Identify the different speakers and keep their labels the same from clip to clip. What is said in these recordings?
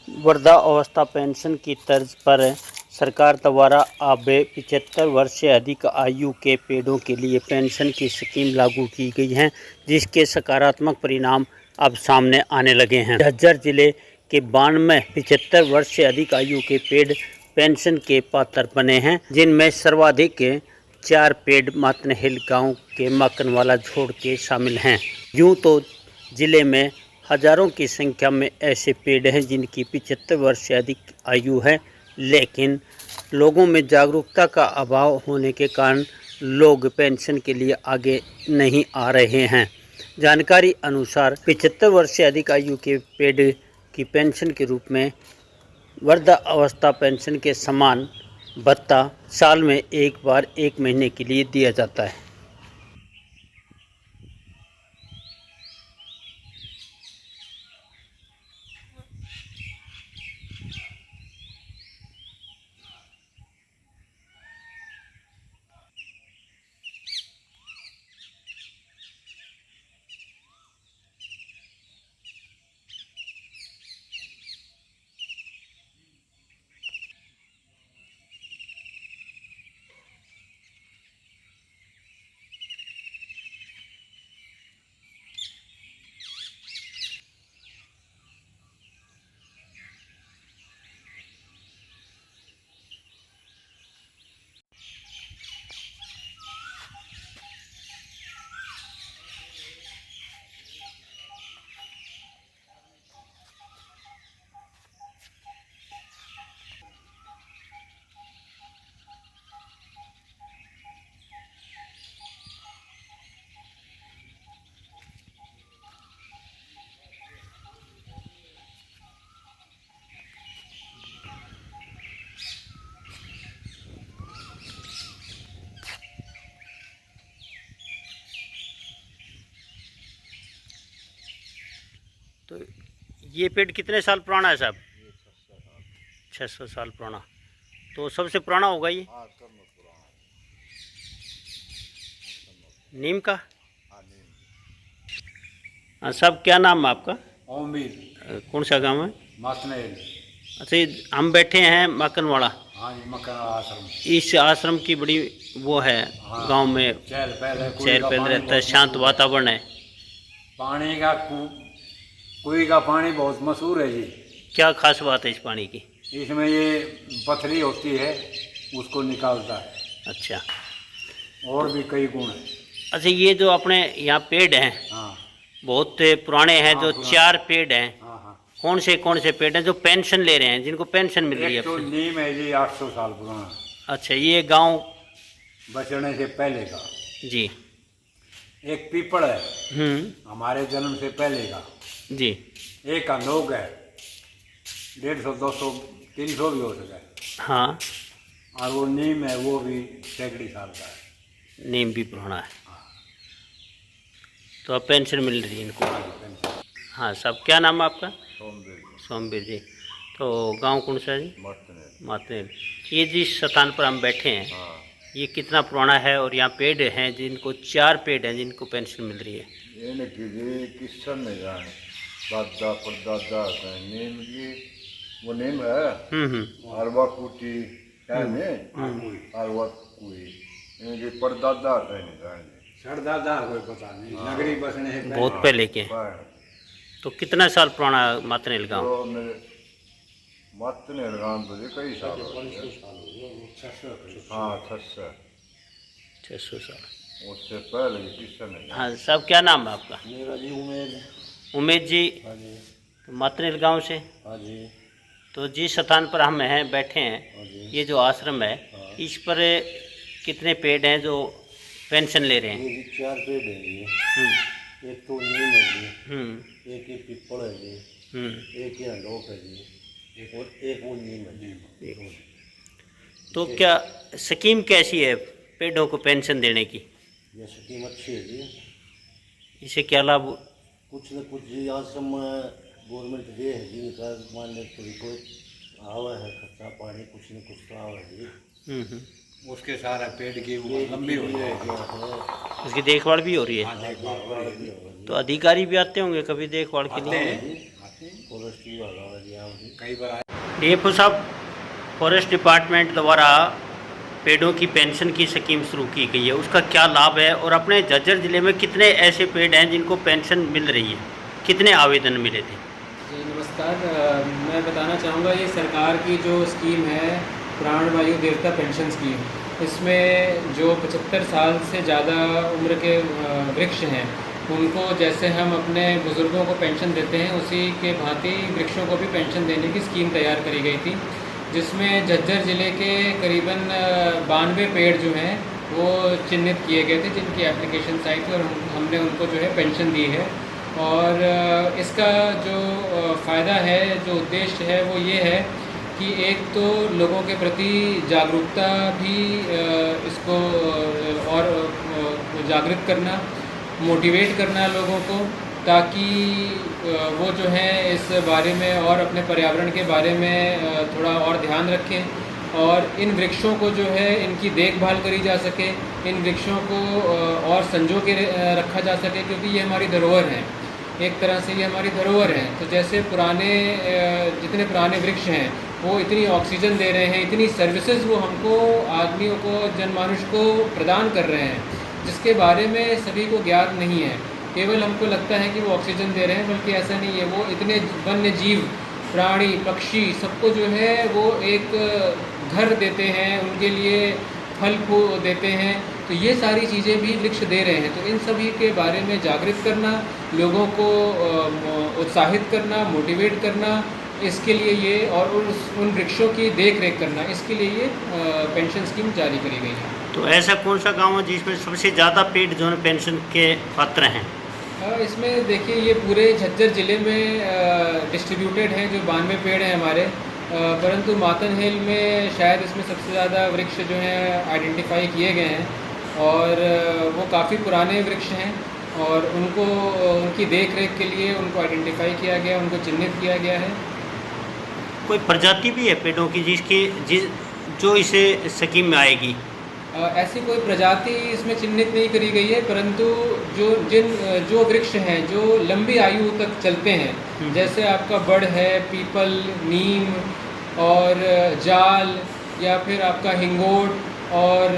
Speaker 1: वृद्धावस्था पेंशन की तर्ज पर सरकार द्वारा अब 75 वर्ष से अधिक आयु के पेड़ों के लिए पेंशन की स्कीम लागू की गई है, जिसके सकारात्मक परिणाम अब सामने आने लगे हैं। झज्जर जिले के 92 75 वर्ष से अधिक आयु के पेड़ पेंशन के पात्र बने हैं, जिनमें सर्वाधिक 4 पेड़ मातनहिल गांव के माकनवाला झोड़ के शामिल हैं। यूँ तो जिले में हजारों की संख्या में ऐसे पेड़ हैं जिनकी 75 वर्ष से अधिक आयु है, लेकिन लोगों में जागरूकता का अभाव होने के कारण लोग पेंशन के लिए आगे नहीं आ रहे हैं। जानकारी अनुसार 75 वर्ष से अधिक आयु के पेड़ की पेंशन के रूप में वृद्धावस्था पेंशन के समान भत्ता साल में एक बार 1 महीने के लिए दिया जाता है। तो ये पेड़ कितने साल पुराना है साहब? 600 साल पुराना। तो सबसे पुराना होगा ये? नीम का? हाँ साहब, क्या नाम है आपका?
Speaker 2: ओमवीर।
Speaker 1: कौन सा गांव है?
Speaker 2: मातनहिल।
Speaker 1: अच्छा, हम बैठे हैं माकनवाड़ा।
Speaker 2: हाँ जी, मकान आश्रम।
Speaker 1: इस आश्रम की बड़ी वो है।
Speaker 2: हाँ,
Speaker 1: गांव में
Speaker 2: चहल
Speaker 1: पहल रहता है, शांत वातावरण है।
Speaker 2: पानी का कुएं का पानी बहुत मशहूर है जी।
Speaker 1: क्या खास बात है इस पानी की?
Speaker 2: इसमें ये पथरी होती है, उसको निकालता है।
Speaker 1: अच्छा,
Speaker 2: और भी कई गुण है।
Speaker 1: अच्छा, ये जो अपने यहाँ पेड़ हैं,
Speaker 2: हाँ,
Speaker 1: बहुत पुराने हैं।
Speaker 2: हाँ,
Speaker 1: जो
Speaker 2: पुराने।
Speaker 1: 4 पेड़ हैं,
Speaker 2: हाँ हाँ।
Speaker 1: कौन से पेड़ हैं जो पेंशन ले रहे हैं, जिनको पेंशन मिल रही है?
Speaker 2: एक तो नीम है जी, 800 साल पुराना।
Speaker 1: अच्छा, ये गांव
Speaker 2: बचने से पहले का।
Speaker 1: जी।
Speaker 2: एक पीपल है, हमारे जन्म से पहले का
Speaker 1: जी।
Speaker 2: एक अनोग है, 150 200 300 भी हो सका है।
Speaker 1: हाँ,
Speaker 2: और वो नीम है, वो भी सैकड़ी साल का है।
Speaker 1: नीम भी पुराना है। तो अब पेंशन मिल रही है इनको। हाँ साहब, क्या नाम है आपका? सोमवीर जी। तो गांव कौन सा है जी? मातनेल। ये जिस स्थान पर हम बैठे हैं, ये कितना पुराना है? और यहाँ पेड़ हैं जिनको 4 पेड़ हैं जिनको पेंशन मिल रही है।
Speaker 3: दादा परदादा नीम की वो नीम है। अरवा कुटी अरवा कुई इनके परदादा
Speaker 2: सरदादा कोई पता नहीं, नगरी बसने से
Speaker 1: बहुत पहले के। तो कितना साल पुराना मातनेल गांव?
Speaker 3: तो मेरे मातनेल गांव तो कई साल हो गए। हाँ,
Speaker 1: 600 साल।
Speaker 3: उससे पहले किशन है।
Speaker 1: हाँ साहब, क्या नाम है आपका?
Speaker 2: मेरा जी उमेद।
Speaker 1: उमेद जी।
Speaker 2: हाँ जी।
Speaker 1: तो मातनेल गांव से?
Speaker 2: हाँ जी।
Speaker 1: तो जिस स्थान पर हम हैं बैठे हैं, ये जो आश्रम है, इस पर कितने पेड़ हैं जो पेंशन ले रहे हैं?
Speaker 2: ये 4 पेड़ है जी। एक तो नीम है जी, एक ये पीपल है जी, एक ये अनोख है जी, और एक वो नीम है जी।
Speaker 1: तो क्या स्कीम कैसी है पेड़ों को पेंशन देने की?
Speaker 2: ये स्कीम अच्छी है जी।
Speaker 1: इससे क्या लाभ?
Speaker 2: कुछ न कुछ जी आश्रम में गवर्नमेंट दे है जी, मान ले कोई आवा है खर्चा पानी, कुछ न कुछ तो आवा है जी। उसके सारा पेड़ की वो लंबी हो जाएगी,
Speaker 1: उसकी देखभाल भी हो रही है।
Speaker 2: हाँ, देखभाल हो रही है।
Speaker 1: तो अधिकारी भी आते होंगे कभी देखभाल के लिए?
Speaker 2: फॉरेस्ट्री वाला कई बार
Speaker 1: डीएफओ साहब, फॉरेस्ट डिपार्टमेंट द्वारा पेड़ों की पेंशन की स्कीम शुरू की गई है, उसका क्या लाभ है और अपने झज्जर ज़िले में कितने ऐसे पेड़ हैं जिनको पेंशन मिल रही है, कितने आवेदन मिले थे?
Speaker 4: जी नमस्कार। मैं बताना चाहूँगा ये सरकार की जो स्कीम है प्राणवायु देवता पेंशन स्कीम, इसमें जो 75 साल से ज़्यादा उम्र के वृक्ष हैं उनको जैसे हम अपने बुज़ुर्गों को पेंशन देते हैं उसी के भांति वृक्षों को भी पेंशन देने की स्कीम तैयार करी गई थी, जिसमें झज्जर ज़िले के करीबन 92 पेड़ जो हैं वो चिन्हित किए गए थे जिनकी एप्लीकेशन आई थी और हमने उनको जो है पेंशन दी है। और इसका जो फ़ायदा है, जो उद्देश्य है वो ये है कि एक तो लोगों के प्रति जागरूकता भी इसको और जागृत करना, मोटिवेट करना लोगों को, ताकि वो जो है इस बारे में और अपने पर्यावरण के बारे में थोड़ा और ध्यान रखें और इन वृक्षों को जो है इनकी देखभाल करी जा सके, इन वृक्षों को और संजो के रखा जा सके, क्योंकि ये हमारी धरोहर हैं, एक तरह से ये हमारी धरोहर हैं। तो जैसे जितने पुराने वृक्ष हैं वो इतनी ऑक्सीजन दे रहे हैं, इतनी सर्विसेज वो हमको आदमियों को, जनमानुष को प्रदान कर रहे हैं, जिसके बारे में सभी को ज्ञात नहीं है। केवल हमको लगता है कि वो ऑक्सीजन दे रहे हैं, बल्कि ऐसा नहीं है। वो इतने वन्य जीव, प्राणी, पक्षी सबको जो है वो एक घर देते हैं, उनके लिए फल फूल देते हैं, तो ये सारी चीज़ें भी वृक्ष दे रहे हैं। तो इन सभी के बारे में जागृत करना, लोगों को उत्साहित करना, मोटिवेट करना, इसके लिए ये और उन वृक्षों की देख रेख करना, इसके लिए ये पेंशन स्कीम जारी करी गई है।
Speaker 1: तो ऐसा कौन सा गांव है जिसमें सबसे ज़्यादा पेड़ जो है पेंशन के पात्र हैं?
Speaker 4: इसमें देखिए ये पूरे झज्जर ज़िले में डिस्ट्रीब्यूटेड हैं, जो 92 पेड़ हैं हमारे, परंतु मातन हिल में शायद इसमें सबसे ज़्यादा वृक्ष जो हैं आइडेंटिफाई किए गए हैं और वो काफ़ी पुराने वृक्ष हैं और उनको उनकी देख रेख के लिए उनको आइडेंटिफाई किया गया, उनको चिन्हित किया गया है।
Speaker 1: कोई प्रजाति भी है पेड़ों की जो इसे स्कीम में आएगी?
Speaker 4: ऐसी कोई प्रजाति इसमें चिन्हित नहीं करी गई है, परंतु जो वृक्ष हैं जो लंबी आयु तक चलते हैं, जैसे आपका बड़ है, पीपल, नीम और जाल, या फिर आपका हिंगोट और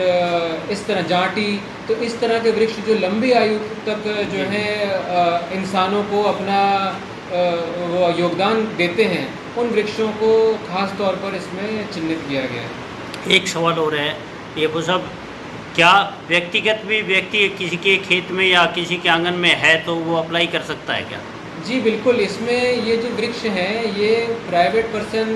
Speaker 4: इस तरह जाटी, तो इस तरह के वृक्ष जो लंबी आयु तक जो है इंसानों को अपना वो योगदान देते हैं, उन वृक्षों को खास तौर पर इसमें चिन्हित किया गया है।
Speaker 1: एक सवाल और है ये वो सब, क्या व्यक्तिगत भी व्यक्ति किसी के खेत में या किसी के आंगन में है तो वो अप्लाई कर सकता है क्या?
Speaker 4: जी बिल्कुल, इसमें ये जो वृक्ष हैं ये private person,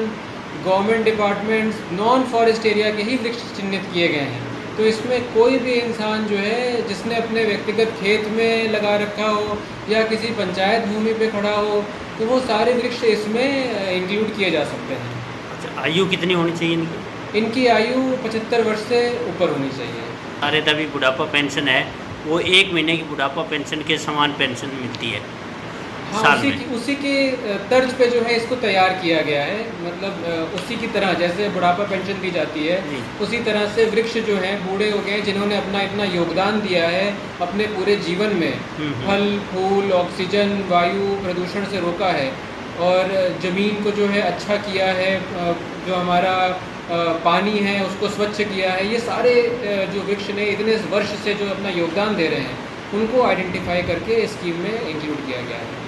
Speaker 4: government departments, non forest area के ही वृक्ष चिन्हित किए गए हैं। तो इसमें कोई भी इंसान जो है जिसने अपने व्यक्तिगत खेत में लगा रखा हो या किसी पंचायत भूमि पे खड़ा हो, तो वो सारे वृक्ष इसमें इंक्लूड किए जा सकते हैं।
Speaker 1: अच्छा, आयु कितनी होनी चाहिए इनकी?
Speaker 4: इनकी आयु 75 वर्ष से ऊपर होनी चाहिए।
Speaker 1: सारे तभी बुढ़ापा पेंशन है, वो 1 महीने की बुढ़ापा पेंशन के समान पेंशन मिलती है।
Speaker 4: हाँ, उसी की तर्ज पे जो है इसको तैयार किया गया है, मतलब उसी की तरह जैसे बुढ़ापा पेंशन दी जाती है, उसी तरह से वृक्ष जो हैं बूढ़े हो गए जिन्होंने अपना इतना योगदान दिया है अपने पूरे जीवन में, फल फूल, ऑक्सीजन, वायु प्रदूषण से रोका है और ज़मीन को जो है अच्छा किया है, जो हमारा पानी है उसको स्वच्छ किया है, ये सारे जो वृक्ष ने इतने वर्ष से जो अपना योगदान दे रहे हैं उनको आइडेंटिफाई करके स्कीम में इंक्लूड किया गया है।